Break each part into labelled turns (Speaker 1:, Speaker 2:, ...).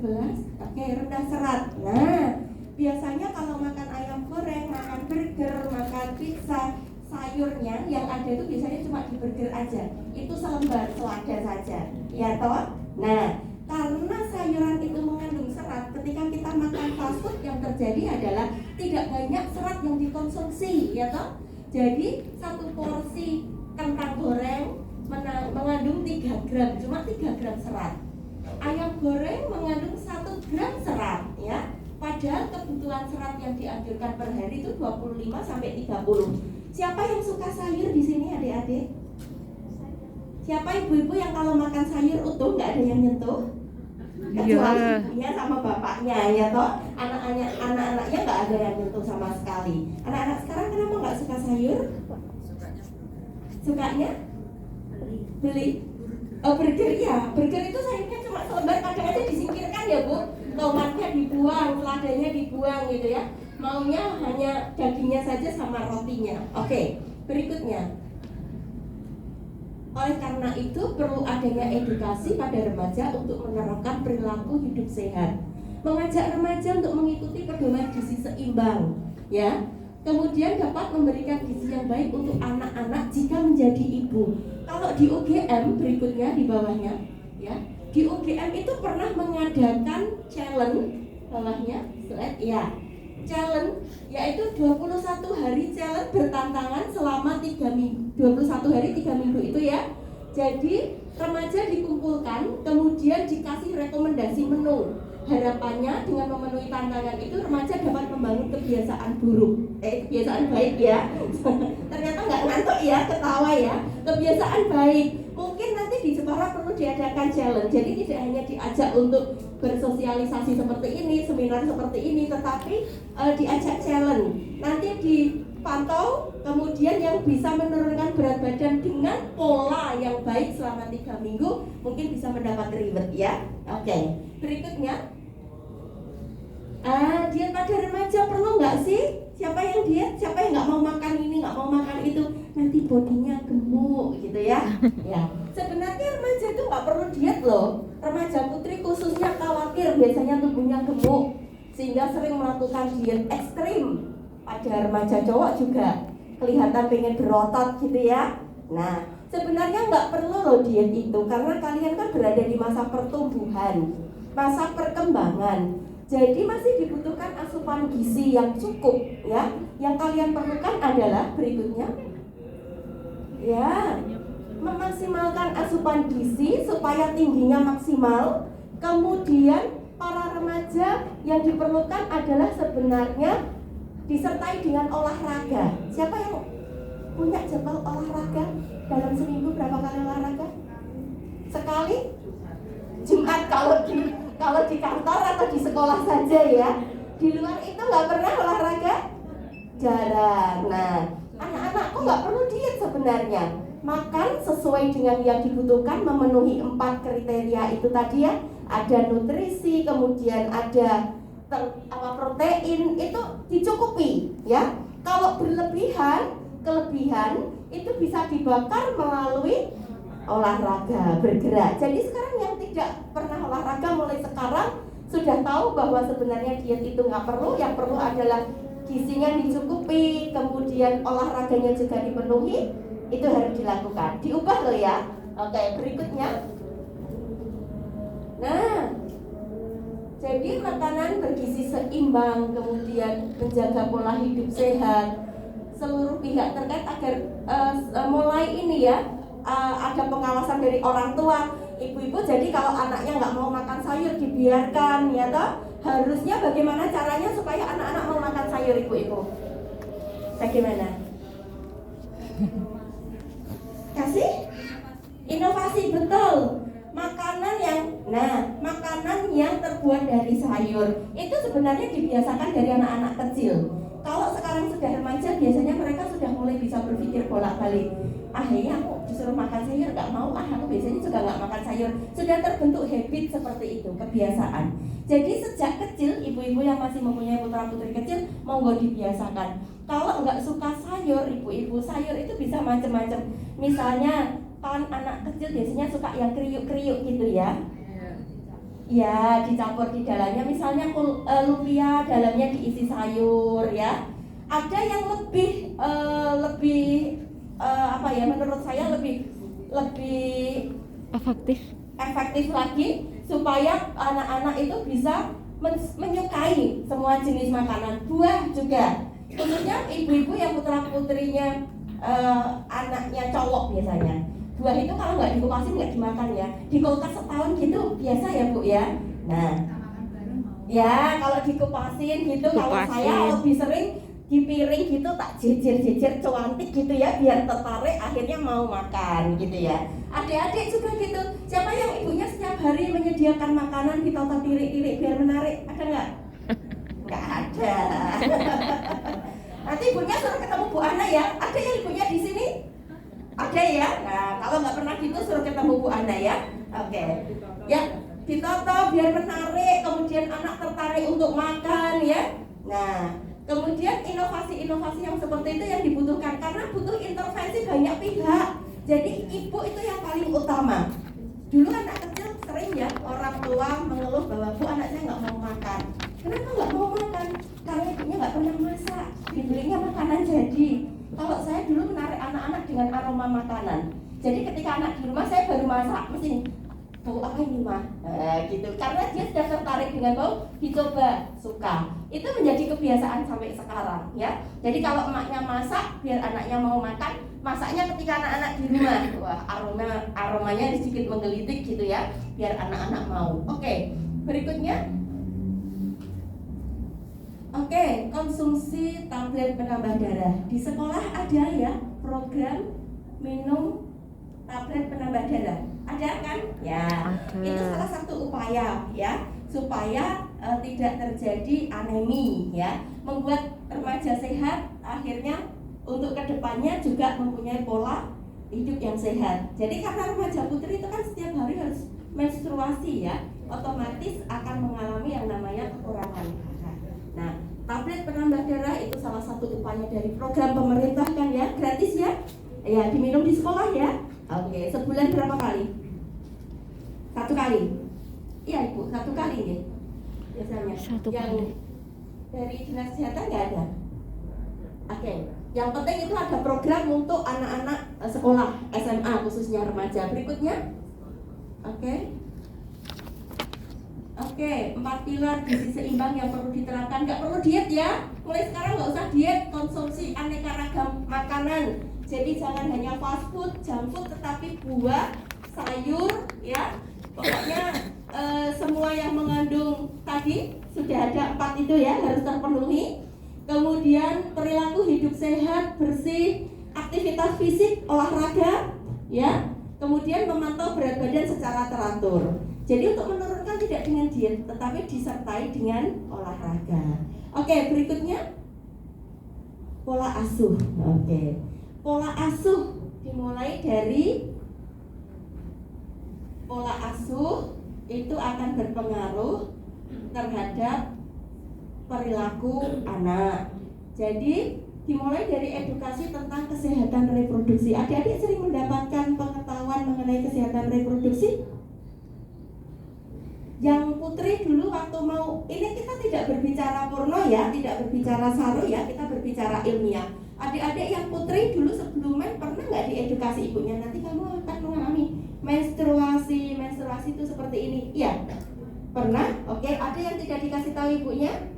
Speaker 1: 11. Oke, rendah serat. Nah, biasanya kalau makan ayam goreng, makan burger, makan pizza, sayurnya yang ada itu biasanya cuma di burger aja. Itu selembar selada saja. Ya toh? Nah, karena sayuran itu mengandung serat, ketika kita makan fast food yang terjadi adalah tidak banyak serat yang dikonsumsi, ya toh? Jadi satu porsi kentang goreng mengandung 3 gram, cuma 3 gram serat. Ayam goreng mengandung 1 gram serat, ya. Padahal kebutuhan serat yang dianjurkan per hari itu 25 sampai 30. Siapa yang suka sayur di sini, adik-adik? Siapa ibu-ibu yang kalau makan sayur utuh nggak ada yang nyentuh? Kecuali ibunya sama bapaknya, ya toh. Anak-anaknya nggak ada yang nyentuh sama sekali. Anak-anak sekarang kenapa nggak suka sayur? Sukanya? Beli? Oh, burger, ya. Burger itu sayurnya cuma selembar, kadang aja disingkirkan ya Bu. Tomatnya dibuang, seladanya dibuang gitu ya. Maunya hanya dagingnya saja sama rotinya. Oke, berikutnya. Oleh karena itu perlu adanya edukasi pada remaja untuk menerapkan perilaku hidup sehat. Mengajak remaja untuk mengikuti pedoman gizi seimbang, ya. Kemudian dapat memberikan gizi yang baik untuk anak-anak jika menjadi ibu. Kalau di UGM berikutnya di bawahnya, ya. Di UGM itu pernah mengadakan challenge, bawahnya slide, ya. Challenge yaitu 21 hari challenge bertantangan selama 3 minggu. 21 hari 3 minggu itu ya. Jadi remaja dikumpulkan, kemudian dikasih rekomendasi menu. Harapannya dengan memenuhi tantangan itu remaja dapat membangun kebiasaan kebiasaan baik ya. Ternyata nggak ngantuk ya, ketawa ya. Kebiasaan baik. Mungkin nanti di Jepara perlu diadakan challenge. Jadi tidak hanya diajak untuk bersosialisasi seperti ini, seminar seperti ini, tetapi diajak challenge. Nanti dipantau, kemudian yang bisa menurunkan berat badan dengan pola yang baik selama 3 minggu mungkin bisa mendapat reward ya. Oke, berikutnya diet pada remaja perlu nggak sih? Siapa yang diet? Siapa yang nggak mau makan ini, nggak mau makan itu? Nanti bodinya gemuk gitu ya. Ya, sebenarnya remaja itu nggak perlu diet loh. Remaja putri khususnya khawatir biasanya tubuhnya gemuk sehingga sering melakukan diet ekstrim. Pada remaja cowok juga kelihatan pengen berotot gitu ya. Nah, sebenarnya nggak perlu loh diet itu karena kalian kan berada di masa pertumbuhan, masa perkembangan. Jadi masih dibutuhkan asupan gizi yang cukup ya. Yang kalian perlukan adalah berikutnya, ya, memaksimalkan asupan gizi supaya tingginya maksimal. Kemudian para remaja yang diperlukan adalah sebenarnya disertai dengan olahraga. Siapa yang punya jadwal olahraga dalam seminggu berapa kali olahraga? Sekali? Jumat kalau di kantor atau di sekolah saja ya. Di luar itu nggak pernah olahraga? Jarang. Nah, anak-anak kok nggak perlu diet sebenarnya. Makan sesuai dengan yang dibutuhkan, memenuhi 4 kriteria itu tadi ya. Ada nutrisi, kemudian ada protein, itu dicukupi ya. Kalau kelebihan itu bisa dibakar melalui olahraga, bergerak. Jadi sekarang yang tidak pernah olahraga mulai sekarang sudah tahu bahwa sebenarnya diet itu nggak perlu. Yang perlu adalah gizinya dicukupi, kemudian olahraganya juga dipenuhi. Itu harus dilakukan, diubah loh ya. Oke, berikutnya. Nah, jadi makanan bergizi seimbang, kemudian menjaga pola hidup sehat, seluruh pihak terkait agar mulai ini ya, ada pengawasan dari orang tua, ibu-ibu. Jadi kalau anaknya nggak mau makan sayur dibiarkan ya toh. Harusnya bagaimana caranya supaya anak-anak mau makan sayur, ibu-ibu? Bagaimana? Kasih inovasi, betul. Makanan yang terbuat dari sayur itu sebenarnya dibiasakan dari anak-anak kecil. Kalau sekarang sudah remaja, biasanya mereka sudah mulai bisa berpikir bolak-balik. Ya aku disuruh makan sayur nggak mau, aku biasanya juga nggak makan sayur. Sudah terbentuk habit seperti itu, kebiasaan. Jadi sejak kecil, ibu-ibu yang masih mempunyai putra-putri kecil, monggo dibiasakan. Kalau nggak suka sayur, ibu-ibu, sayur itu bisa macam-macam. Misalnya kan anak kecil biasanya suka yang kriuk-kriuk gitu ya. Ya, dicampur di dalamnya, misalnya lumpia dalamnya diisi sayur ya. Ada yang lebih apa ya, menurut saya lebih efektif lagi supaya anak-anak itu bisa menyukai semua jenis makanan. Buah juga, khususnya ibu-ibu yang putra-putrinya anaknya cowok biasanya. Buah itu kalau nggak dikupasin nggak dimakan ya, di kulkas setahun gitu biasa ya Bu ya. Nah, ya kalau dikupasin gitu, kalau saya lebih sering di piring gitu tak jejer-jejer cuantik gitu ya, biar tertarik akhirnya mau makan gitu ya. Adik-adik juga gitu, siapa yang ibunya setiap hari menyediakan makanan ditata tirik-tirik biar menarik, ada nggak? Nggak ada. Nanti ibunya suruh ketemu Bu Ana ya, ada yang ibunya di sini? Ada ya. Nah, kalau nggak pernah gitu suruh ketemu Bu Ana ya. Oke. Ya, ditata biar menarik, kemudian anak tertarik untuk makan ya. Nah, kemudian inovasi-inovasi yang seperti itu yang dibutuhkan karena butuh intervensi banyak pihak. Jadi ibu itu yang paling utama. Dulu anak kecil sering ya orang tua mengeluh bahwa Bu, anak saya nggak mau makan. Kenapa nggak mau makan? Karena ibunya nggak pernah masak, dibelinya makanan jadi. Kalau saya dulu menarik anak-anak dengan aroma makanan. Jadi ketika anak di rumah saya baru masak, mesti bau apa ini mah? Gitu. Karena dia sudah tertarik dengan bau, dicoba, suka. Itu menjadi kebiasaan sampai sekarang ya. Jadi kalau emaknya masak, biar anaknya mau makan, masaknya ketika anak-anak di rumah. Wah, aromanya sedikit menggelitik gitu ya, biar anak-anak mau. Oke, berikutnya. Oke, konsumsi tablet penambah darah. Di sekolah ada ya program minum tablet penambah darah. Ada kan? Ya, itu salah satu upaya ya supaya tidak terjadi anemi ya, membuat remaja sehat akhirnya untuk kedepannya juga mempunyai pola hidup yang sehat. Jadi karena remaja putri itu kan setiap hari harus menstruasi ya, otomatis akan mengalami yang namanya kekurangan. Nah, tablet penambah darah itu salah satu upaya dari program pemerintah kan ya, gratis ya. Ya, diminum di sekolah ya. Oke, sebulan berapa kali? 1 kali. Iya Ibu, 1 kali ya. Biasanya. Yang dari dinas kesehatan nggak ada. Oke, yang penting itu ada program untuk anak-anak sekolah SMA khususnya remaja. Berikutnya. Oke, 4 pilar gizi seimbang yang perlu diterapkan. Nggak perlu diet ya. Mulai sekarang nggak usah diet, konsumsi aneka ragam makanan. Jadi jangan hanya fast food, junk food, tetapi buah, sayur, ya. Pokoknya semua yang mengandung tadi sudah ada 4 itu ya harus terpenuhi. Kemudian perilaku hidup sehat, bersih, aktivitas fisik, olahraga, ya. Kemudian memantau berat badan secara teratur. Jadi untuk menurunkan tidak dengan diet, tetapi disertai dengan olahraga. Oke, berikutnya pola asuh. Oke, pola asuh dimulai dari pola asuh itu akan berpengaruh terhadap perilaku anak. Jadi dimulai dari edukasi tentang kesehatan reproduksi. Adik-adik sering mendapatkan pengetahuan mengenai kesehatan reproduksi? Yang putri dulu waktu mau, ini kita tidak berbicara porno ya, tidak berbicara saru ya, kita berbicara ilmiah. Adik-adik yang putri dulu sebelum pernah nggak diedukasi ibunya, nanti kamu akan mengalami menstruasi itu seperti ini? Iya, pernah. Oke, ada yang tidak dikasih tahu ibunya?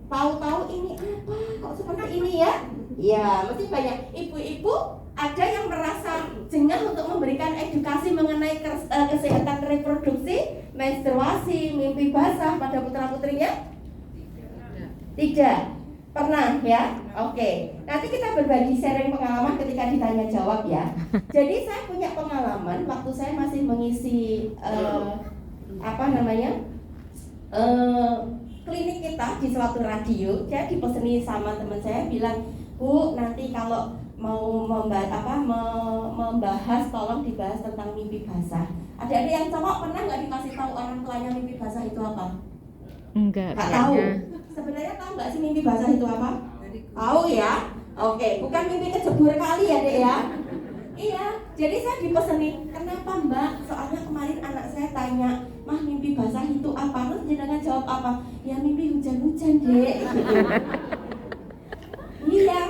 Speaker 1: Tahu-tahu ini apa? Kok seperti ini ya? Iya, mesti banyak ibu-ibu ada yang merasa jengah untuk memberikan edukasi mengenai kesehatan reproduksi, menstruasi, mimpi basah pada putra-putrinya? Tidak. Pernah ya? Oke. Nanti kita berbagi sharing pengalaman ketika ditanya jawab ya. Jadi saya punya pengalaman waktu saya masih mengisi klinik kita di suatu radio. Saya dipeseni sama teman saya bilang, Bu, nanti kalau mau membahas, tolong dibahas tentang mimpi basah. Ada yang cowok pernah nggak dikasih tahu orang tuanya mimpi basah itu apa?
Speaker 2: Enggak.
Speaker 1: Nggak tahu. Sebenarnya tahu nggak sih mimpi basah itu apa? Tahu ya? Oke, bukan mimpi kejebur kali ya Dek ya? Iya, jadi saya dipeseni, kenapa Mbak? Soalnya kemarin anak saya tanya, "Mah, mimpi basah itu apa?" Terus jenengan jawab apa? "Ya mimpi hujan-hujan, Dek." Gitu. Iya.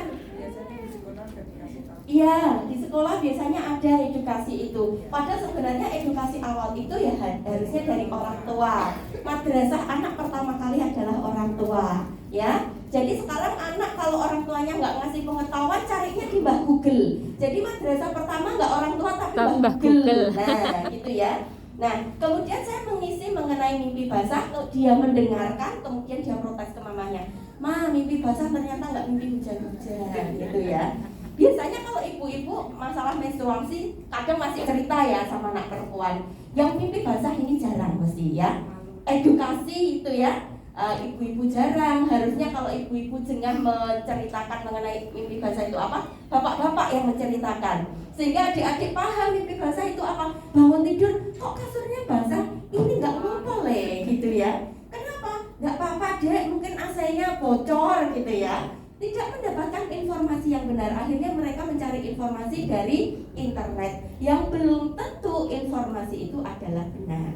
Speaker 1: Iya, di sekolah biasanya ada edukasi itu. Padahal sebenarnya edukasi awal itu ya harusnya dari orang tua. Madrasah anak pertama kali adalah orang tua, ya. Jadi sekarang anak kalau orang tuanya nggak ngasih pengetahuan, carinya di Mbah Google. Jadi madrasah pertama nggak orang tua tapi Mbah Google. Nah, gitu ya. Nah, kemudian saya mengisi mengenai mimpi basah. Dia mendengarkan, kemudian dia protes ke mamanya. "Ma, mimpi basah ternyata nggak mimpi hujan-hujan," gitu ya. Biasanya kalau ibu-ibu masalah menstruasi kadang masih cerita ya sama anak perempuan. Yang mimpi basah ini jarang mesti ya. Edukasi itu ya. Ibu-ibu jarang. Harusnya kalau ibu-ibu jengah menceritakan mengenai mimpi basah itu apa, bapak-bapak yang menceritakan. Sehingga adik-adik paham mimpi basah itu apa. Bangun tidur, kok kasurnya basah? Ini nggak apa-apa gitu ya. Kenapa? Nggak apa-apa, Dek, mungkin AC-nya bocor gitu ya. Tidak mendapatkan informasi yang benar. Akhirnya mereka mencari informasi dari internet yang belum tentu informasi itu adalah benar.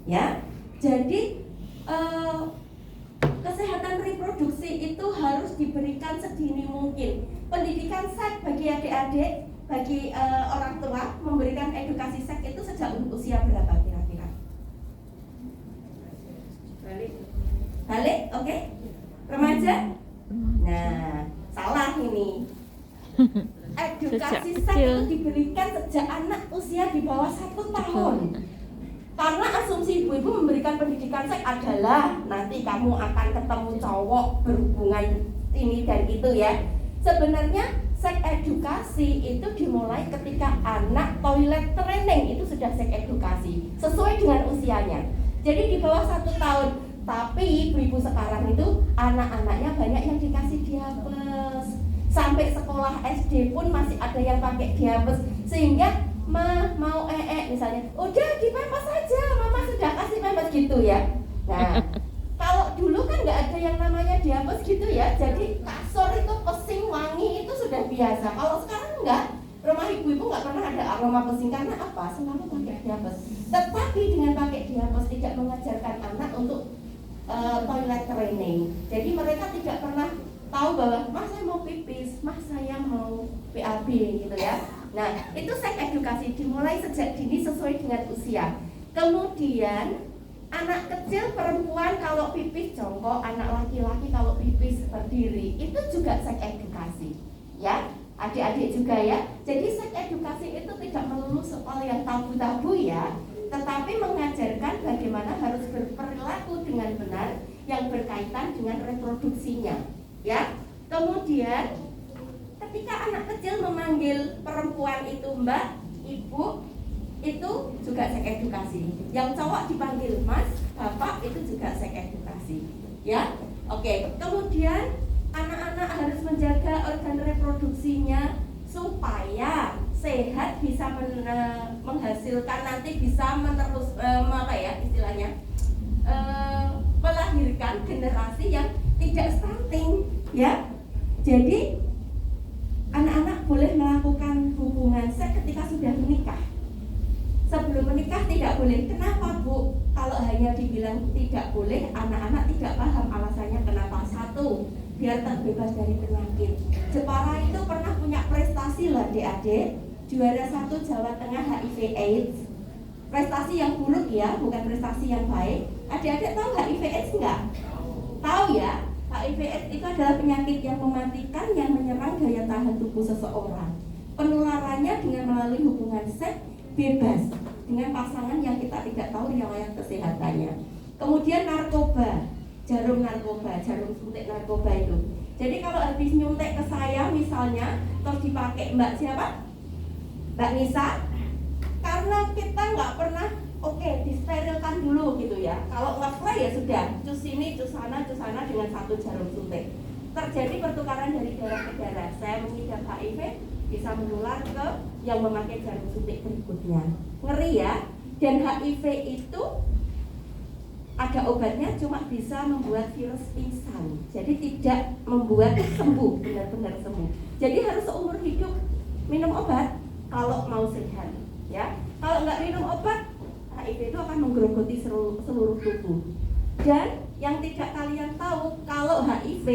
Speaker 1: Ya, jadi kesehatan reproduksi itu harus diberikan sedini mungkin. Pendidikan seks bagi adik-adik, bagi orang tua, memberikan edukasi seks itu sejak usia berapa kira-kira? Balik, oke? Remaja? Nah, salah ini. Edukasi seks itu diberikan sejak anak usia di bawah 1 tahun. Karena asumsi ibu-ibu memberikan pendidikan seks adalah nanti kamu akan ketemu cowok, berhubungan ini dan itu ya. Sebenarnya seks edukasi itu dimulai ketika anak toilet training itu sudah seks edukasi sesuai dengan usianya. Jadi di bawah 1 tahun. Tapi ibu-ibu sekarang itu anak-anaknya banyak yang dikasih diapers. Sampai sekolah SD pun masih ada yang pakai diapers. Sehingga mau misalnya, udah dipempes aja, mama sudah kasih pempes gitu ya. Nah, kalau dulu kan nggak ada yang namanya diapers gitu ya. Jadi kasur itu pesing wangi itu sudah biasa. Kalau sekarang enggak, rumah ibu-ibu nggak pernah ada aroma pesing karena apa? Selalu pakai diapers. Tetapi dengan pakai diapers tidak mengajarkan anak untuk toilet training. Jadi mereka tidak pernah tahu bahwa mas saya mau pipis, mas saya mau BAB gitu ya. Nah, itu seks edukasi dimulai sejak dini sesuai dengan usia. Kemudian anak kecil perempuan kalau pipis jongkok, anak laki-laki kalau pipis berdiri, itu juga seks edukasi. Ya, adik-adik juga ya. Jadi seks edukasi itu tidak melulu soal yang tabu-tabu ya, tetapi mengajarkan bagaimana harus berperilaku dengan benar yang berkaitan dengan reproduksinya. Ya, kemudian ketika anak kecil memanggil perempuan itu mbak, ibu, itu juga seks edukasi. Yang cowok dipanggil mas, bapak, itu juga seks edukasi. Ya, oke. Kemudian anak-anak harus menjaga organ reproduksinya supaya sehat, bisa menghasilkan nanti bisa menerus melahirkan generasi yang tidak stunting. Ya, jadi anak-anak boleh melakukan hubungan seks ketika sudah menikah. Sebelum menikah tidak boleh. Kenapa, Bu? Kalau hanya dibilang tidak boleh, anak-anak tidak paham alasannya kenapa. 1, biar terbebas dari penyakit. Jepara itu pernah punya prestasi loh adik-adik, juara 1 Jawa Tengah HIV AIDS. Prestasi yang buruk ya, bukan prestasi yang baik. Adik-adik tahu HIV AIDS enggak? Tahu ya? HIV AIDS itu adalah penyakit yang mematikan yang menyerang daya tahan tubuh seseorang. Penularannya dengan melalui hubungan seks bebas dengan pasangan yang kita tidak tahu riwayat kesehatannya. Kemudian narkoba, jarum suntik narkoba itu. Jadi kalau habis nyuntik ke saya misalnya, terus dipakai Mbak siapa? Mbak Nisa, karena kita nggak pernah disterilkan dulu gitu ya. Kalau nge-spray ya sudah, cus sini, cus sana dengan 1 jarum suntik. Terjadi pertukaran dari darah ke darah. Saya mengidap HIV bisa menular ke yang memakai jarum suntik berikutnya. Ngeri ya. Dan HIV itu ada obatnya, cuma bisa membuat virus pingsan. Jadi tidak membuat sembuh, benar-benar sembuh. Jadi harus seumur hidup minum obat kalau mau sehat. Ya, kalau nggak minum obat, HIV itu akan menggerogoti seluruh tubuh. Dan yang tidak kalian tahu, kalau HIV,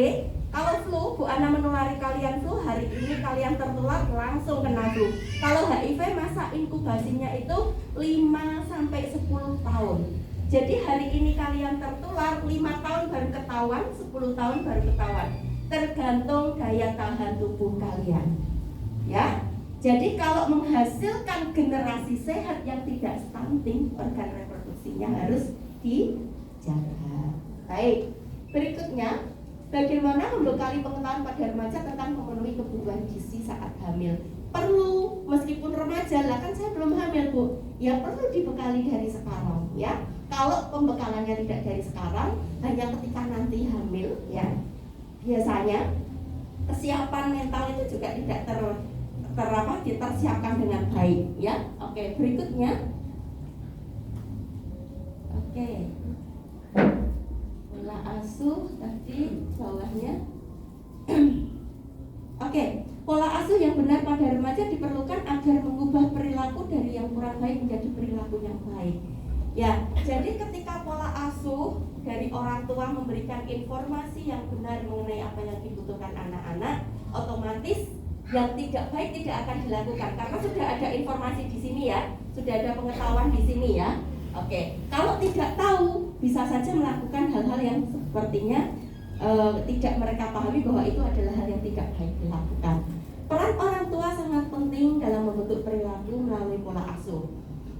Speaker 1: kalau flu, Bu Ana menulari kalian flu, hari ini kalian tertular langsung kena flu. Kalau HIV masa inkubasinya itu 5-10 tahun. Jadi hari ini kalian tertular, 5 tahun baru ketahuan, 10 tahun baru ketahuan. Tergantung daya tahan tubuh kalian. Ya. Jadi kalau menghasilkan generasi sehat yang tidak stunting, organ reproduksinya harus dijaga. Baik. Berikutnya, bagaimana membekali pengetahuan pada remaja tentang memenuhi kebutuhan gizi saat hamil? Perlu, meskipun remaja, lah kan saya belum hamil, Bu. Ya perlu dibekali dari sekarang, ya. Kalau pembekalannya tidak dari sekarang, hanya ketika nanti hamil, ya. Biasanya kesiapan mental itu juga tidak tersiapkan dengan baik, ya. Oke, berikutnya. Oke. Pola asuh tadi bawahnya. Oke, pola asuh yang benar pada remaja diperlukan agar mengubah perilaku dari yang kurang baik menjadi perilaku yang baik. Ya, jadi ketika pola asuh dari orang tua memberikan informasi yang benar mengenai apa yang dibutuhkan anak-anak, otomatis yang tidak baik tidak akan dilakukan karena sudah ada informasi di sini ya, sudah ada pengetahuan di sini ya. Oke, kalau tidak tahu bisa saja melakukan hal-hal yang sepertinya tidak mereka pahami bahwa itu adalah hal yang tidak baik dilakukan. Peran orang tua sangat penting dalam membentuk perilaku melalui pola asuh.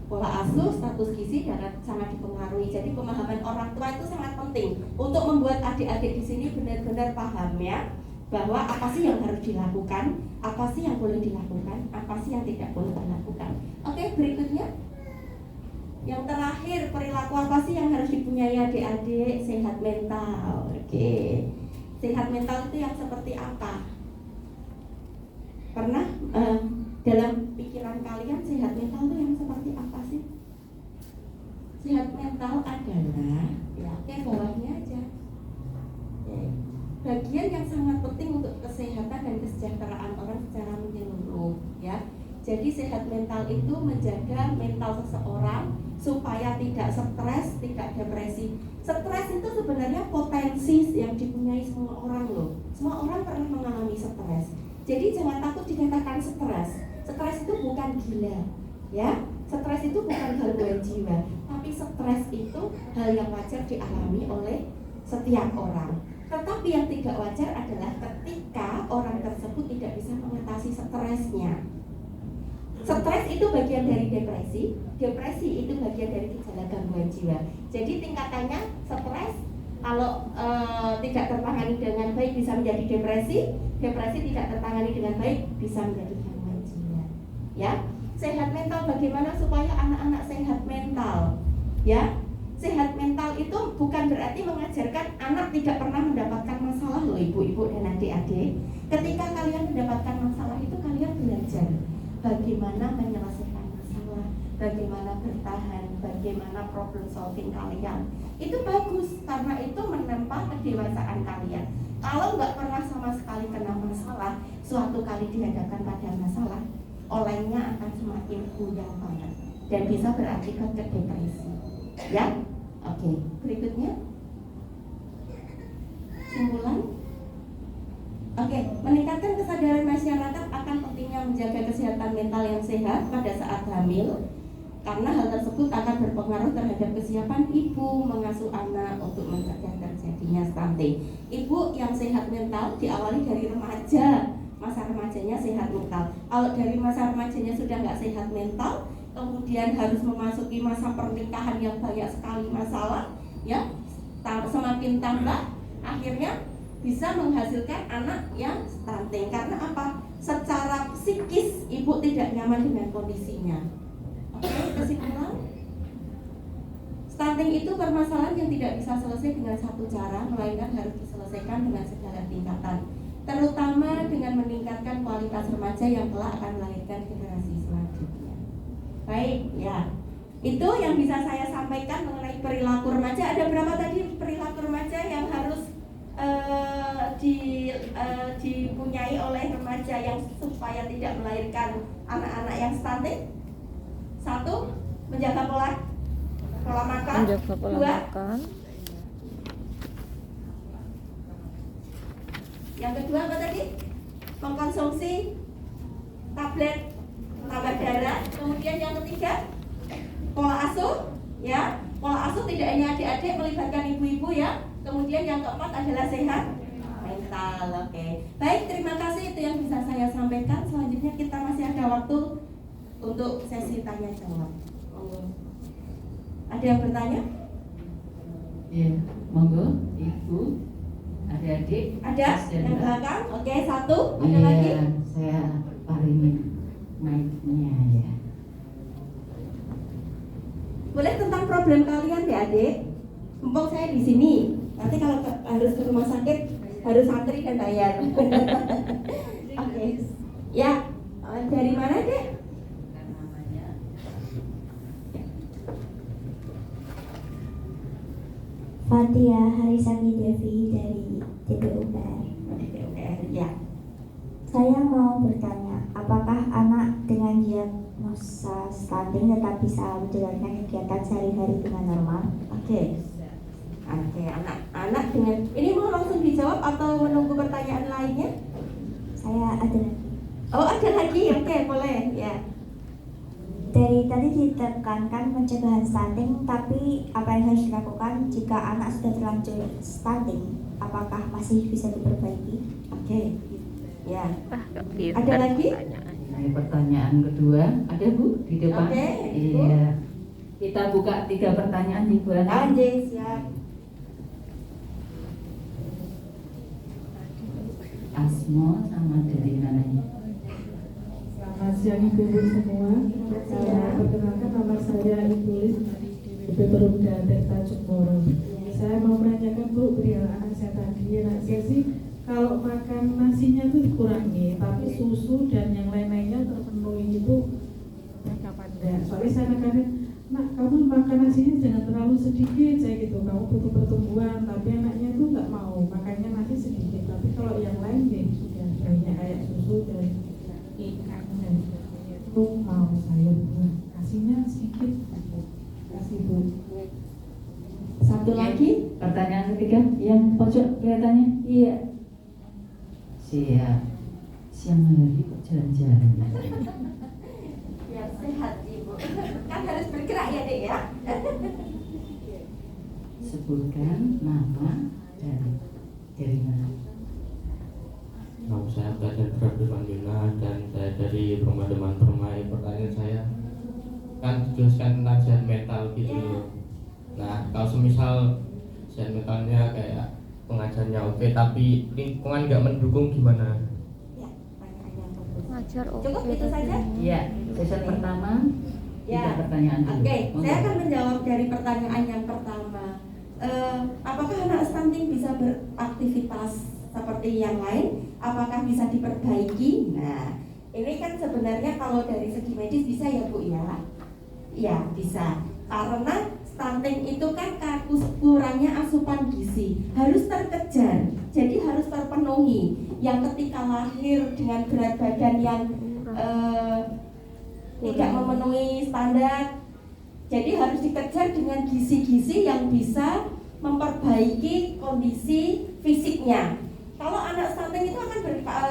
Speaker 1: Pola asuh, status gizi sangat dipengaruhi. Jadi pemahaman orang tua itu sangat penting untuk membuat adik-adik di sini benar-benar paham ya, bahwa apa sih yang harus dilakukan, apa sih yang boleh dilakukan, apa sih yang tidak boleh dilakukan. Oke, berikutnya. Yang terakhir, perilaku apa sih yang harus dipunyai adik-adik? Sehat mental. Oke. Sehat mental itu yang seperti apa? Pernah dalam pikiran kalian sehat mental itu yang seperti apa sih? Sehat mental adalah, ya oke, bawahnya aja. Oke. Bagian yang sangat penting untuk kesehatan dan kesejahteraan orang secara menyeluruh, ya. Jadi sehat mental itu menjaga mental seseorang supaya tidak stres, tidak depresi. Stres itu sebenarnya potensi yang dipunyai semua orang loh. Semua orang pernah mengalami stres. Jadi jangan takut dikatakan stres. Stres itu bukan gila, ya. Stres itu bukan gangguan jiwa, tapi stres itu hal yang wajar dialami oleh setiap orang. Tetapi yang tidak wajar adalah ketika orang tersebut tidak bisa mengatasi stresnya. Stres itu bagian dari depresi, depresi itu bagian dari gejala gangguan jiwa. Jadi tingkatannya stres kalau tidak tertangani dengan baik bisa menjadi depresi, depresi tidak tertangani dengan baik bisa menjadi gangguan jiwa. Ya, sehat mental bagaimana supaya anak-anak sehat mental? Ya, sehat mental itu bukan berarti mengajarkan anak tidak pernah mendapatkan masalah loh ibu-ibu dan adik-adik. Ketika kalian mendapatkan masalah itu kalian belajar bagaimana menyelesaikan masalah, bagaimana bertahan, bagaimana problem solving kalian. Itu bagus karena itu menempa kedewasaan kalian. Kalau nggak pernah sama sekali kena masalah, suatu kali dihadapkan pada masalah, olengnya akan semakin goyang banget dan bisa berakibat ke depresi. Ya, oke. Berikutnya, simpulan. Oke, meningkatkan kesadaran masyarakat akan pentingnya menjaga kesehatan mental yang sehat pada saat hamil, karena hal tersebut akan berpengaruh terhadap kesiapan ibu mengasuh anak untuk mencegah terjadinya stunting. Ibu yang sehat mental diawali dari remaja, masa remajanya sehat mental. Kalau dari masa remajanya sudah nggak sehat mental, kemudian harus memasuki masa pernikahan yang banyak sekali masalah, ya, semakin tambah, akhirnya bisa menghasilkan anak yang stunting. Karena apa? Secara psikis ibu tidak nyaman dengan kondisinya. Oke, kesimpulan, stunting itu permasalahan yang tidak bisa selesai dengan satu cara, melainkan harus diselesaikan dengan segala tingkatan, terutama dengan meningkatkan kualitas remaja yang kelak akan melahirkan generasi selanjutnya. Baik, ya. Itu yang bisa saya sampaikan mengenai perilaku remaja. Ada berapa tadi perilaku remaja yang harus dipunyai oleh remaja yang supaya tidak melahirkan anak-anak yang stunting? 1, menjaga pola Pola makan.
Speaker 2: Menjaga pola
Speaker 1: 2.
Speaker 2: makan.
Speaker 1: Yang kedua apa tadi? Mengkonsumsi tablet tambah darah. Kemudian yang ketiga, pola asuh, ya. Pola asuh tidak hanya adik-adik, melibatkan ibu-ibu ya. Kemudian yang keempat adalah sehat mental. Oke. Baik, terima kasih, itu yang bisa saya sampaikan. Selanjutnya kita masih ada waktu untuk sesi tanya jawab. Ada yang bertanya?
Speaker 3: Ya, monggo, Ibu, adik-adik.
Speaker 1: Ada yang belakang? Oke, satu. Ada
Speaker 3: Iya,
Speaker 1: lagi?
Speaker 3: saya paringin mic-nya ya.
Speaker 1: Boleh tentang problem kalian ya adik. Mumpung saya di sini. Nanti kalau harus ke rumah sakit harus antri dan bayar. Oke. Ya, dari mana dek?
Speaker 4: Fatia Harisani Devi dari DPUPR.
Speaker 1: DPUPR, ya.
Speaker 4: Saya mau bertanya, apakah anak dengan diagnosa stunting tetap bisa menjalankan kegiatan sehari-hari dengan normal?
Speaker 1: Oke. Oke, anak dengan ini mau langsung dijawab atau menunggu pertanyaan lainnya?
Speaker 4: Saya ada lagi.
Speaker 1: Oh, ada lagi. Oke, boleh. Ya.
Speaker 4: Dari tadi ditekankan pencegahan stunting, tapi apa yang harus dilakukan jika anak sudah terlanjur stunting? Apakah masih bisa diperbaiki?
Speaker 1: Oke. Ya.
Speaker 2: Gitu.
Speaker 1: Ada lagi?
Speaker 3: Nah, pertanyaan kedua, ada Bu di depan?
Speaker 1: Oke, Ibu.
Speaker 3: Iya. Kita buka 3 pertanyaan Ibu Ana.
Speaker 1: Lanjut, siap.
Speaker 3: Asmo sama dari mananya?
Speaker 5: Selamat siang ibu-ibu semua. Perkenalkan nama saya Ibu Lis dari Perumda Tirta Jemoro. Saya mau menanyakan Bu, perihal anak saya tadi. Anak saya sih kalau makan nasinya tuh dikurangi, tapi susu dan yang lain-lainnya terpenuhi itu mereka pandai. Soalnya saya nekanin, nak kamu makan nasinya jangan terlalu sedikit, saya gitu. Kamu butuh pertumbuhan, tapi anaknya tuh nggak mau, makanya nasi sedikit. Tapi kalau yang lain ya sudah banyak kayak susu dan ikan dan sebagainya itu mau saya buat kasihnya sedikit. Kasih Bu.
Speaker 1: Satu lagi.
Speaker 3: Pertanyaan ketiga, yang pojok kelihatannya? Iya. Siap. Siang hari kok jalan-jalan?
Speaker 1: Biar sehat ibu. Kan harus bergerak ya dek ya.
Speaker 3: Sebutkan nama dari mana?
Speaker 6: Nama saya Abdul Abdul Mandina dan saya dari Rumah Teman Permai. Pertanyaan saya kan dijelaskan tentang sehat mental gitu loh. Nah, kalau semisal sehat mentalnya kayak pengajarnya oke, tapi lingkungan nggak mendukung gimana?
Speaker 1: Ya, pertanyaan yang
Speaker 2: Ngajar oke.
Speaker 1: Cukup itu saja?
Speaker 3: Iya, sesi pertama.
Speaker 1: Ya.
Speaker 3: 3 pertanyaan dulu.
Speaker 1: Oke,
Speaker 3: Monggo.
Speaker 1: saya akan menjawab dari pertanyaan yang pertama. Apakah anak stunting bisa beraktivitas seperti yang lain? Apakah bisa diperbaiki? Nah, ini kan sebenarnya kalau dari segi medis bisa ya Bu ya? Iya bisa. Karena stunting itu kan kurangnya asupan gizi harus terkejar, jadi harus terpenuhi. Yang ketika lahir dengan berat badan yang tidak memenuhi standar, jadi harus dikejar dengan gizi-gizi yang bisa memperbaiki kondisi fisiknya. Kalau anak stunting itu akan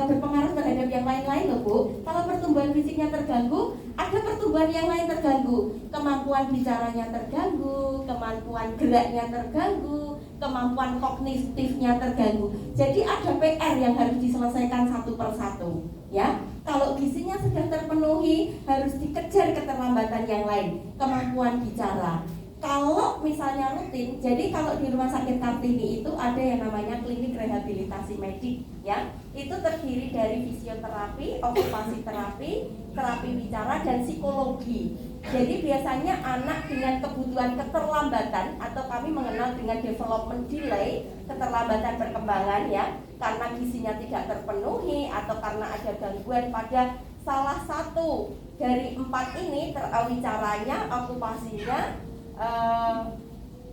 Speaker 1: berpengaruh terhadap yang lain-lain loh Bu. Kalau pertumbuhan fisiknya terganggu, ada pertumbuhan yang lain terganggu. Kemampuan bicaranya terganggu, kemampuan geraknya terganggu, kemampuan kognitifnya terganggu. Jadi ada PR yang harus diselesaikan satu persatu. Ya, kalau gizinya sudah terpenuhi, harus dikejar keterlambatan yang lain. Kemampuan bicara. Kalau misalnya rutin, jadi kalau di Rumah Sakit Kartini itu ada yang namanya klinik rehabilitasi medik, ya. Itu terdiri dari fisioterapi, okupasi terapi, terapi bicara dan psikologi. Jadi biasanya anak dengan kebutuhan keterlambatan atau kami mengenal dengan development delay, keterlambatan perkembangan ya, karena gizinya tidak terpenuhi atau karena ada gangguan pada salah satu dari 4 ini, bicaranya, okupasinya,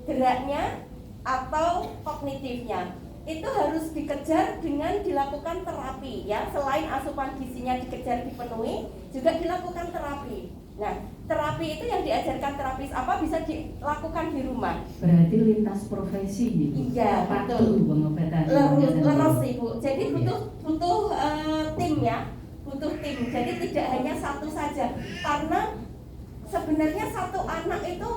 Speaker 1: geraknya atau kognitifnya, itu harus dikejar dengan dilakukan terapi ya. Selain asupan gizinya dikejar dipenuhi, juga dilakukan terapi. Nah, terapi itu yang diajarkan terapis apa bisa dilakukan di rumah.
Speaker 3: Berarti lintas profesi gitu.
Speaker 1: Iya, betul.
Speaker 3: Pengobatan.
Speaker 1: Leros Ibu. Jadi butuh tim ya, butuh tim. Jadi tidak hanya satu saja. Karena sebenarnya satu anak itu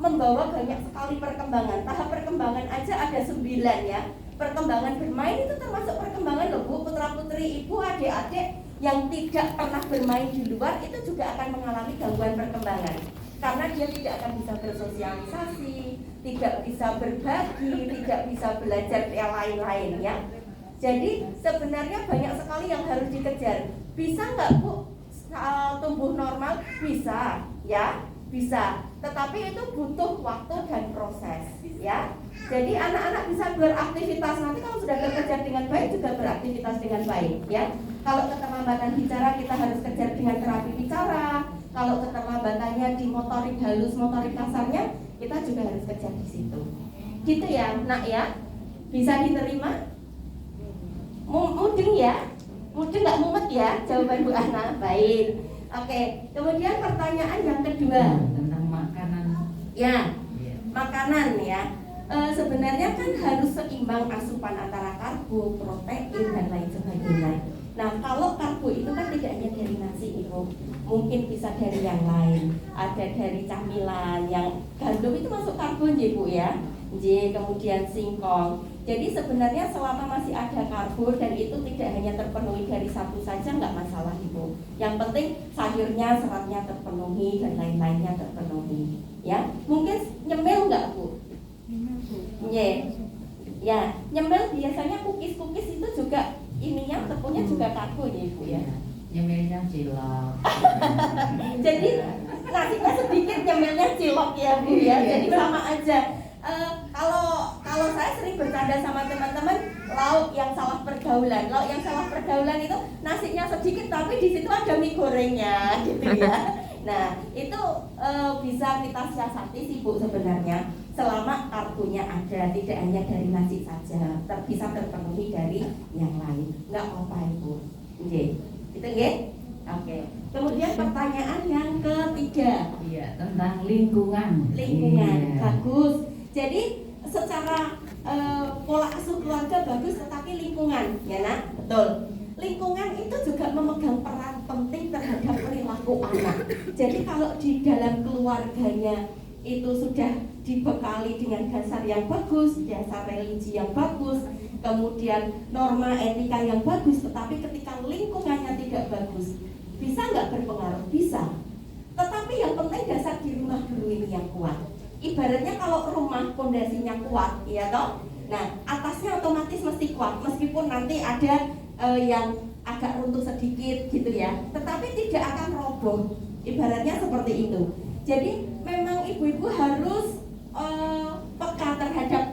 Speaker 1: membawa banyak sekali perkembangan. Tahap perkembangan aja ada 9 ya. Perkembangan bermain itu termasuk perkembangan loh Bu. Putra-putri Ibu, adik-adik yang tidak pernah bermain di luar itu juga akan mengalami gangguan perkembangan. Karena dia tidak akan bisa bersosialisasi, tidak bisa berbagi, tidak bisa belajar yang lain-lain ya. Jadi sebenarnya banyak sekali yang harus dikejar. Bisa nggak Bu tumbuh normal? Bisa ya, bisa. Tetapi itu butuh waktu dan proses ya. Jadi anak-anak bisa beraktivitas, nanti kalau sudah terkejar dengan baik juga beraktivitas dengan baik ya. Kalau keterlambatan bicara kita harus kejar dengan terapi bicara. Kalau keterlambatannya di motorik halus, motorik kasarnya, kita juga harus kejar di situ. Gitu ya, Nak ya. Bisa diterima? Mudeng ya? Mudeng nggak mumet ya jawaban Bu Ana? Baik. Oke. Kemudian pertanyaan yang kedua
Speaker 3: tentang makanan.
Speaker 1: ya, makanan ya. Sebenarnya kan harus seimbang asupan antara karbo, protein dan lain sebagainya. Nah, kalau karbo itu kan tidak hanya dari nasi Ibu, mungkin bisa dari yang lain. Ada dari camilan, yang gandum itu masuk karbo Bu ya. Kemudian singkong. Jadi sebenarnya selama masih ada karbo dan itu tidak hanya terpenuhi dari satu saja nggak masalah Ibu. Yang penting sayurnya, seratnya terpenuhi dan lain-lainnya terpenuhi. Ya, mungkin nyemil nggak Bu? Ya, nyemil biasanya cookies itu juga ininya tepungnya juga karbo ya Ibu ya.
Speaker 3: Nyemilnya cilok.
Speaker 1: Jadi nasinya sedikit, nyemilnya cilok ya Bu ya. Jadi sama aja. Kalau saya sering bercanda sama teman-teman, lauk yang salah pergaulan. Lauk yang salah pergaulan itu nasinya sedikit tapi di situ ada mie gorengnya gitu ya. Nah, itu bisa kita siasati sih Bu sebenarnya. Selama karbonya ada, tidak hanya dari nasi saja, bisa terpenuhi dari yang lain. Nggak apa-apa Ibu. Oke. Itu nggih? Oke. Kemudian pertanyaan yang ketiga.
Speaker 3: Iya, tentang lingkungan.
Speaker 1: Lingkungan.
Speaker 3: Iya.
Speaker 1: Bagus. Jadi secara pola asuh keluarga bagus, tetapi lingkungan, ya Nak? Betul. Lingkungan itu juga memegang peran penting terhadap perilaku anak. Jadi kalau di dalam keluarganya itu sudah dibekali dengan dasar yang bagus, dasar religi yang bagus, kemudian norma etika yang bagus, tetapi ketika lingkungannya tidak bagus, bisa nggak berpengaruh? Bisa. Tetapi yang penting dasar di rumah dulu ini yang kuat. Ibaratnya kalau rumah pondasinya kuat, ya toh? Nah, atasnya otomatis mesti kuat, meskipun nanti ada yang agak runtuh sedikit gitu ya, tetapi tidak akan roboh. Ibaratnya seperti itu. Jadi memang ibu-ibu harus peka terhadap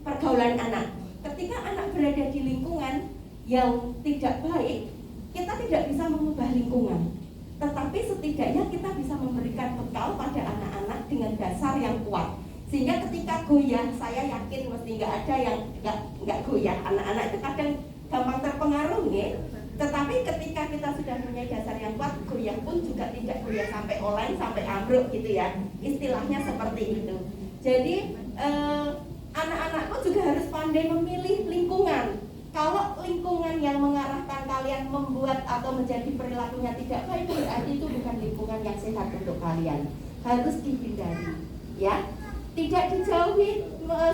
Speaker 1: pergaulan anak. Ketika anak berada di lingkungan yang tidak baik, kita tidak bisa mengubah lingkungan. Tetapi setidaknya kita bisa memberikan bekal pada anak-anak dengan dasar yang kuat. Sehingga ketika goyah, saya yakin mesti nggak ada yang nggak goyah. Anak-anak itu kadang gampang terpengaruh ya. Tetapi ketika kita sudah punya dasar yang kuat, goyah pun juga tidak goyah sampai oleng, sampai ambruk gitu ya. Istilahnya seperti itu. Jadi anak-anakku juga harus pandai memilih lingkungan. Kalau lingkungan yang mengarahkan kalian membuat atau menjadi perilakunya tidak baik, berarti itu bukan lingkungan yang sehat untuk kalian. Harus dihindari, ya. Tidak dijauhi,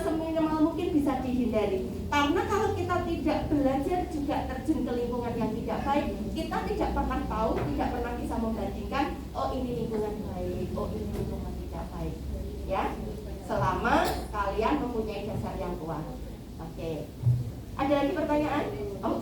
Speaker 1: seminimal mungkin bisa dihindari. Karena kalau kita tidak belajar juga terjun ke lingkungan yang tidak baik, kita tidak pernah tahu, tidak pernah bisa membandingkan, oh ini lingkungan baik, oh ini lingkungan tidak baik, ya. Selama kalian mempunyai dasar yang kuat. Oke. Ada lagi pertanyaan? Oh,